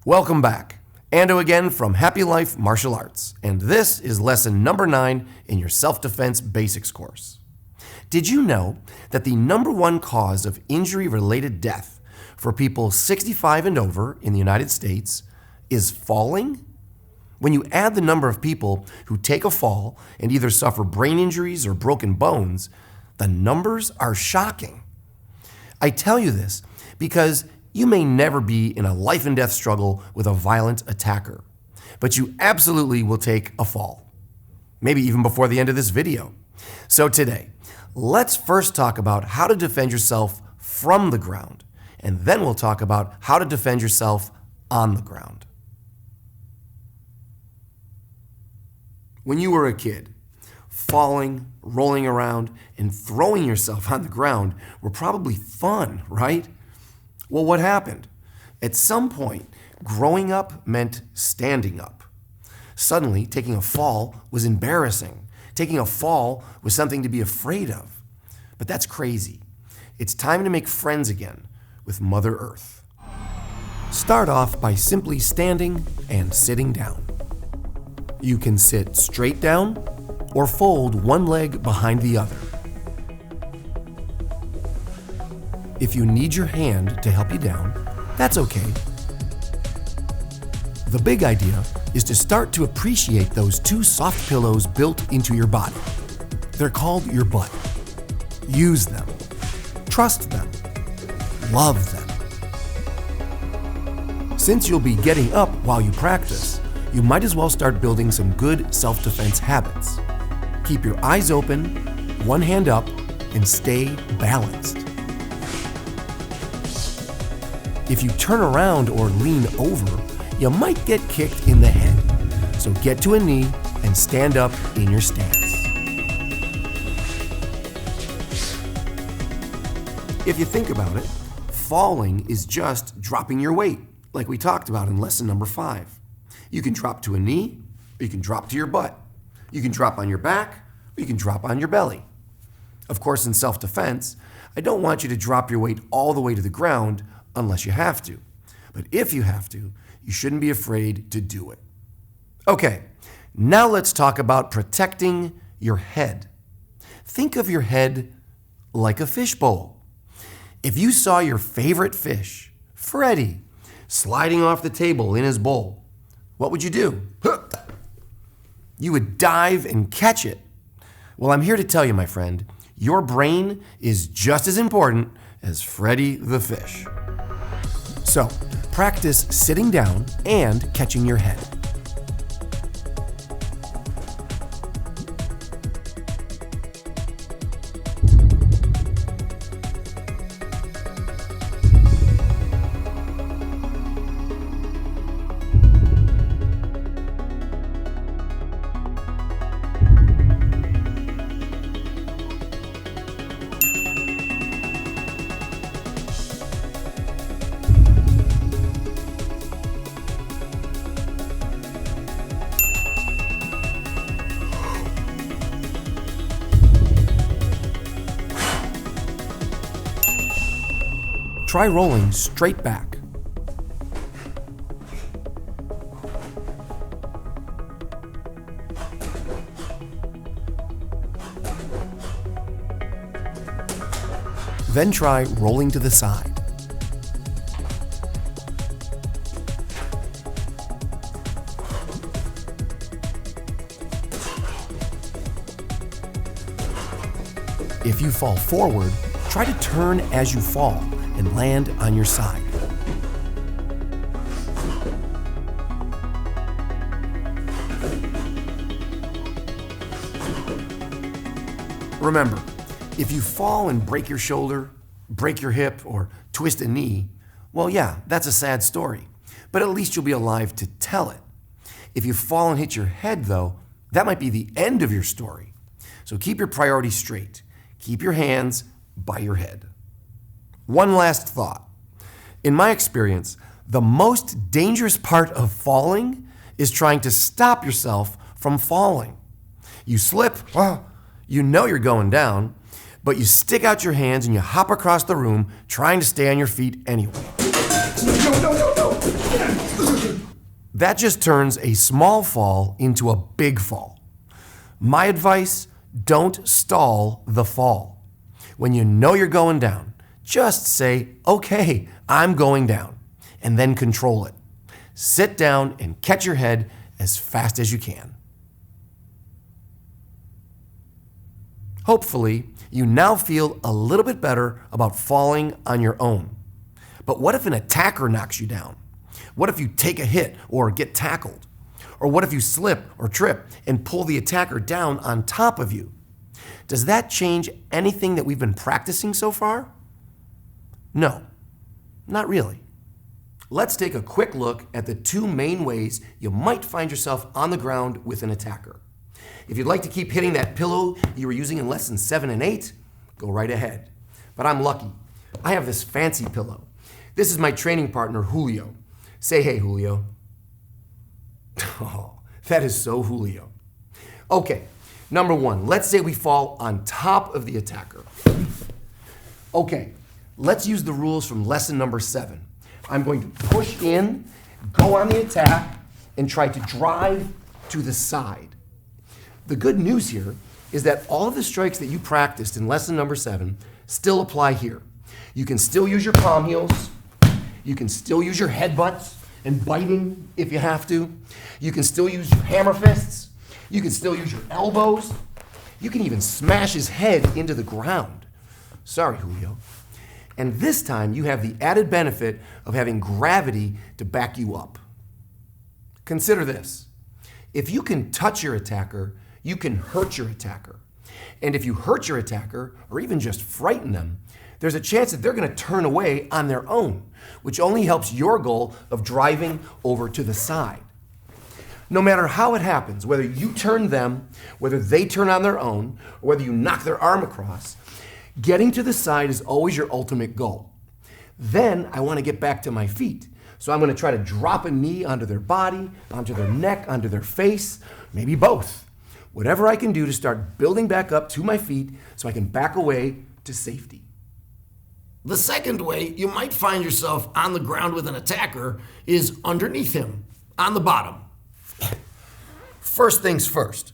Welcome back. Ando again from Happy Life Martial Arts, and this is lesson number 9 in your self-defense basics course. Did you know that the number one cause of injury-related death for people 65 and over in the United States is falling? When you add the number of people who take a fall and either suffer brain injuries or broken bones, the numbers are shocking. I tell you this because you may never be in a life and death struggle with a violent attacker, but you absolutely will take a fall, maybe even before the end of this video. So today, let's first talk about how to defend yourself from the ground, and then we'll talk about how to defend yourself on the ground. When you were a kid, falling, rolling around, and throwing yourself on the ground were probably fun, right? Well, what happened? At some point, growing up meant standing up. Suddenly, taking a fall was embarrassing. Taking a fall was something to be afraid of. But that's crazy. It's time to make friends again with Mother Earth. Start off by simply standing and sitting down. You can sit straight down or fold one leg behind the other. If you need your hand to help you down, that's okay. The big idea is to start to appreciate those two soft pillows built into your body. They're called your butt. Use them. Trust them. Love them. Since you'll be getting up while you practice, you might as well start building some good self-defense habits. Keep your eyes open, one hand up, and stay balanced. If you turn around or lean over, you might get kicked in the head. So get to a knee and stand up in your stance. If you think about it, falling is just dropping your weight, like we talked about in lesson number 5. You can drop to a knee, or you can drop to your butt. You can drop on your back, or you can drop on your belly. Of course, in self-defense, I don't want you to drop your weight all the way to the ground unless you have to. But if you have to, you shouldn't be afraid to do it. Okay, now let's talk about protecting your head. Think of your head like a fishbowl. If you saw your favorite fish, Freddy, sliding off the table in his bowl, what would you do? You would dive and catch it. Well, I'm here to tell you, my friend, your brain is just as important as Freddy the fish. So, practice sitting down and catching your head. Try rolling straight back. Then try rolling to the side. If you fall forward, try to turn as you fall and land on your side. Remember, if you fall and break your shoulder, break your hip, or twist a knee, well, yeah, that's a sad story, but at least you'll be alive to tell it. If you fall and hit your head, though, that might be the end of your story. So keep your priorities straight. Keep your hands by your head. One last thought. In my experience, the most dangerous part of falling is trying to stop yourself from falling. You slip, you know you're going down, but you stick out your hands and you hop across the room trying to stay on your feet anyway. No. That just turns a small fall into a big fall. My advice, don't stall the fall. When you know you're going down, just say, okay, I'm going down, and then control it. Sit down and catch your head as fast as you can. Hopefully, you now feel a little bit better about falling on your own. But what if an attacker knocks you down? What if you take a hit or get tackled? Or what if you slip or trip and pull the attacker down on top of you? Does that change anything that we've been practicing so far? No, not really. Let's take a quick look at the two main ways you might find yourself on the ground with an attacker. If you'd like to keep hitting that pillow you were using in lessons 7 and 8, go right ahead. But I'm lucky. I have this fancy pillow. This is my training partner, Julio. Say hey, Julio. Oh, that is so Julio. Okay, number one, let's say we fall on top of the attacker. Okay, let's use the rules from lesson number 7. I'm going to push in, go on the attack, and try to drive to the side. The good news here is that all of the strikes that you practiced in lesson number 7 still apply here. You can still use your palm heels. You can still use your headbutts and biting if you have to. You can still use your hammer fists. You can still use your elbows. You can even smash his head into the ground. Sorry, Julio. And this time you have the added benefit of having gravity to back you up. Consider this. If you can touch your attacker, you can hurt your attacker. And if you hurt your attacker, or even just frighten them, there's a chance that they're going to turn away on their own, which only helps your goal of driving over to the side. No matter how it happens, whether you turn them, whether they turn on their own, or whether you knock their arm across, getting to the side is always your ultimate goal. Then I want to get back to my feet. So I'm going to try to drop a knee onto their body, onto their neck, onto their face, maybe both. Whatever I can do to start building back up to my feet so I can back away to safety. The second way you might find yourself on the ground with an attacker is underneath him, on the bottom. First things first,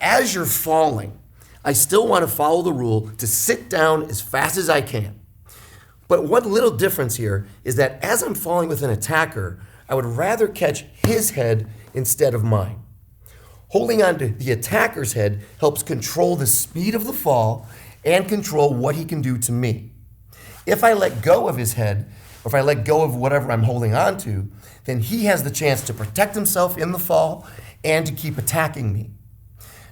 as you're falling, I still want to follow the rule to sit down as fast as I can. But one little difference here is that as I'm falling with an attacker, I would rather catch his head instead of mine. Holding on to the attacker's head helps control the speed of the fall and control what he can do to me. If I let go of his head, or if I let go of whatever I'm holding on to, then he has the chance to protect himself in the fall and to keep attacking me.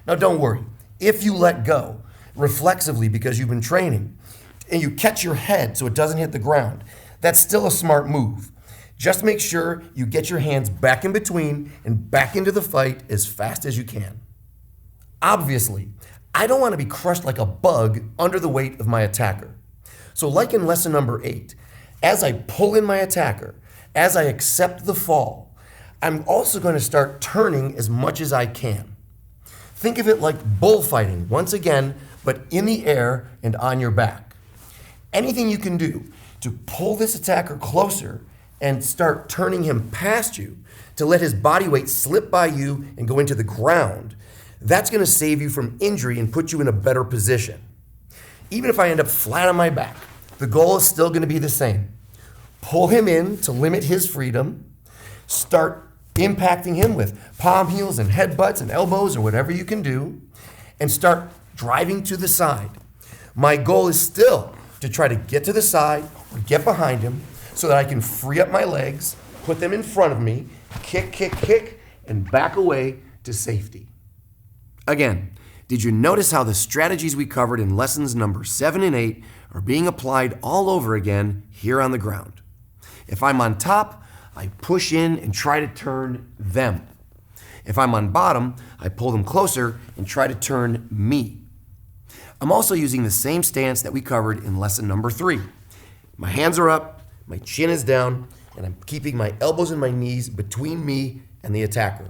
Now don't worry, if you let go reflexively because you've been training, and you catch your head so it doesn't hit the ground, that's still a smart move. Just make sure you get your hands back in between and back into the fight as fast as you can. Obviously, I don't want to be crushed like a bug under the weight of my attacker. So like in lesson number 8, as I pull in my attacker, as I accept the fall, I'm also going to start turning as much as I can. Think of it like bullfighting, once again, but in the air and on your back. Anything you can do to pull this attacker closer and start turning him past you, to let his body weight slip by you and go into the ground, that's going to save you from injury and put you in a better position. Even if I end up flat on my back, the goal is still going to be the same. Pull him in to limit his freedom, start impacting him with palm heels and headbutts and elbows or whatever you can do, and start driving to the side. My goal is still to try to get to the side or get behind him so that I can free up my legs, put them in front of me, kick, kick, kick, and back away to safety. Again, did you notice how the strategies we covered in lessons number 7 and 8 are being applied all over again here on the ground? If I'm on top, I push in and try to turn them. If I'm on bottom, I pull them closer and try to turn me. I'm also using the same stance that we covered in lesson number 3. My hands are up, my chin is down, and I'm keeping my elbows and my knees between me and the attacker.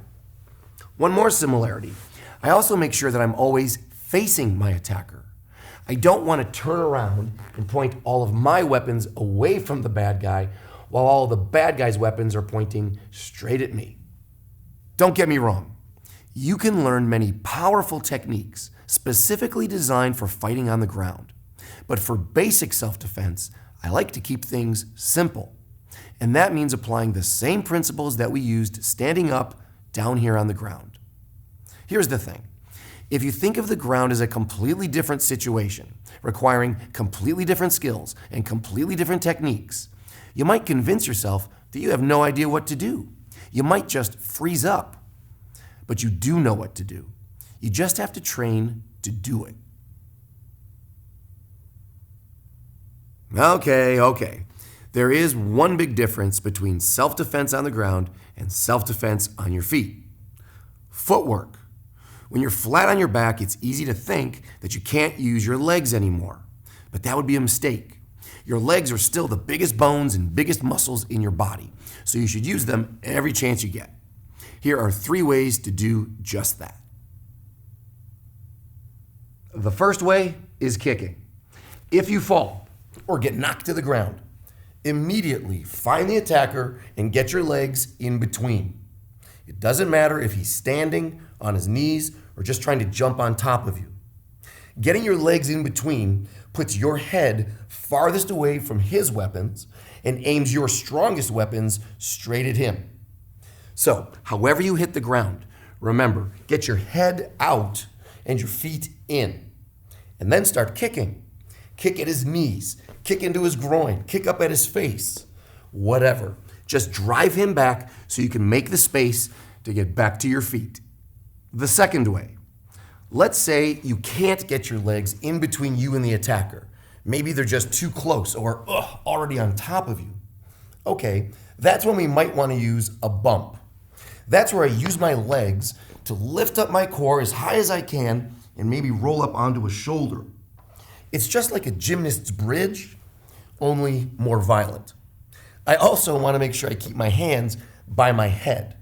One more similarity. I also make sure that I'm always facing my attacker. I don't want to turn around and point all of my weapons away from the bad guy while all the bad guy's weapons are pointing straight at me. Don't get me wrong. You can learn many powerful techniques specifically designed for fighting on the ground. But for basic self-defense, I like to keep things simple. And that means applying the same principles that we used standing up down here on the ground. Here's the thing. If you think of the ground as a completely different situation, requiring completely different skills and completely different techniques, you might convince yourself that you have no idea what to do. You might just freeze up. But you do know what to do. You just have to train to do it. Okay. There is one big difference between self-defense on the ground and self-defense on your feet. Footwork. When you're flat on your back, it's easy to think that you can't use your legs anymore. But that would be a mistake. Your legs are still the biggest bones and biggest muscles in your body, so you should use them every chance you get. Here are 3 ways to do just that. The first way is kicking. If you fall or get knocked to the ground, immediately find the attacker and get your legs in between. It doesn't matter if he's standing on his knees or just trying to jump on top of you. Getting your legs in between puts your head farthest away from his weapons and aims your strongest weapons straight at him. So, however you hit the ground, remember, get your head out and your feet in. And then start kicking. Kick at his knees, kick into his groin, kick up at his face, whatever. Just drive him back so you can make the space to get back to your feet. The second way. Let's say you can't get your legs in between you and the attacker. Maybe they're just too close or already on top of you. Okay, that's when we might want to use a bump. That's where I use my legs to lift up my core as high as I can and maybe roll up onto a shoulder. It's just like a gymnast's bridge, only more violent. I also want to make sure I keep my hands by my head.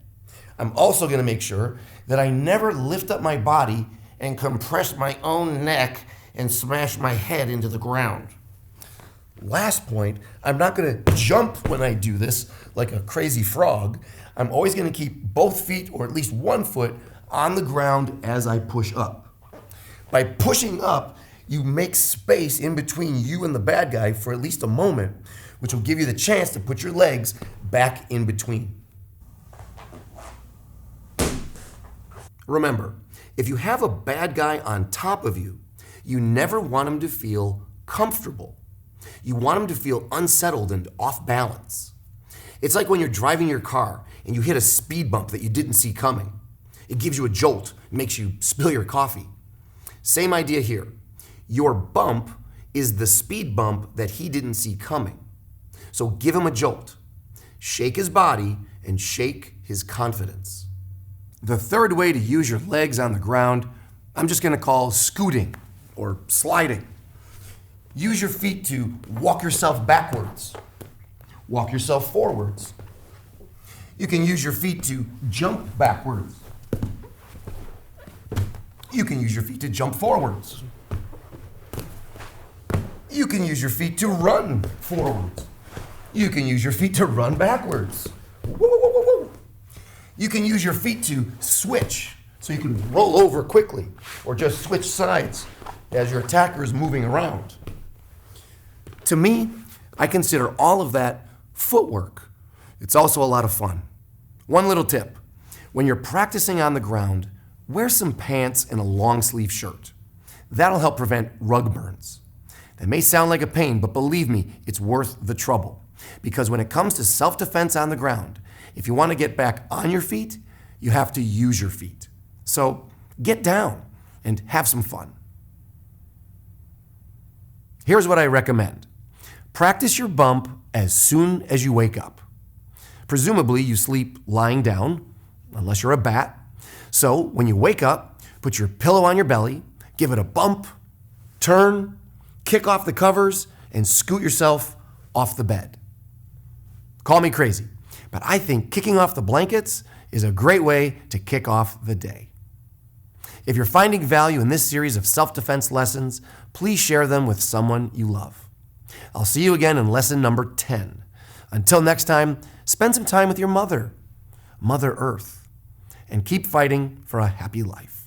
I'm also going to make sure that I never lift up my body and compress my own neck and smash my head into the ground. Last point, I'm not going to jump when I do this like a crazy frog. I'm always going to keep both feet or at least one foot on the ground as I push up. By pushing up, you make space in between you and the bad guy for at least a moment, which will give you the chance to put your legs back in between. Remember, if you have a bad guy on top of you, you never want him to feel comfortable. You want him to feel unsettled and off balance. It's like when you're driving your car and you hit a speed bump that you didn't see coming. It gives you a jolt, makes you spill your coffee. Same idea here. Your bump is the speed bump that he didn't see coming. So give him a jolt. Shake his body and shake his confidence. The third way to use your legs on the ground, I'm just going to call scooting or sliding. Use your feet to walk yourself backwards. Walk yourself forwards. You can use your feet to jump backwards. You can use your feet to jump forwards. You can use your feet to run forwards. You can use your feet to run backwards. Woo, woo, woo, woo, woo. You can use your feet to switch, so you can roll over quickly, or just switch sides as your attacker is moving around. To me, I consider all of that footwork. It's also a lot of fun. One little tip. When you're practicing on the ground, wear some pants and a long sleeve shirt. That'll help prevent rug burns. That may sound like a pain, but believe me, it's worth the trouble. Because when it comes to self-defense on the ground, if you want to get back on your feet, you have to use your feet. So get down and have some fun. Here's what I recommend. Practice your bump as soon as you wake up. Presumably you sleep lying down, unless you're a bat. So when you wake up, put your pillow on your belly, give it a bump, turn, kick off the covers, and scoot yourself off the bed. Call me crazy, but I think kicking off the blankets is a great way to kick off the day. If you're finding value in this series of self-defense lessons, please share them with someone you love. I'll see you again in lesson number 10. Until next time, spend some time with your mother, Mother Earth. and keep fighting for a happy life.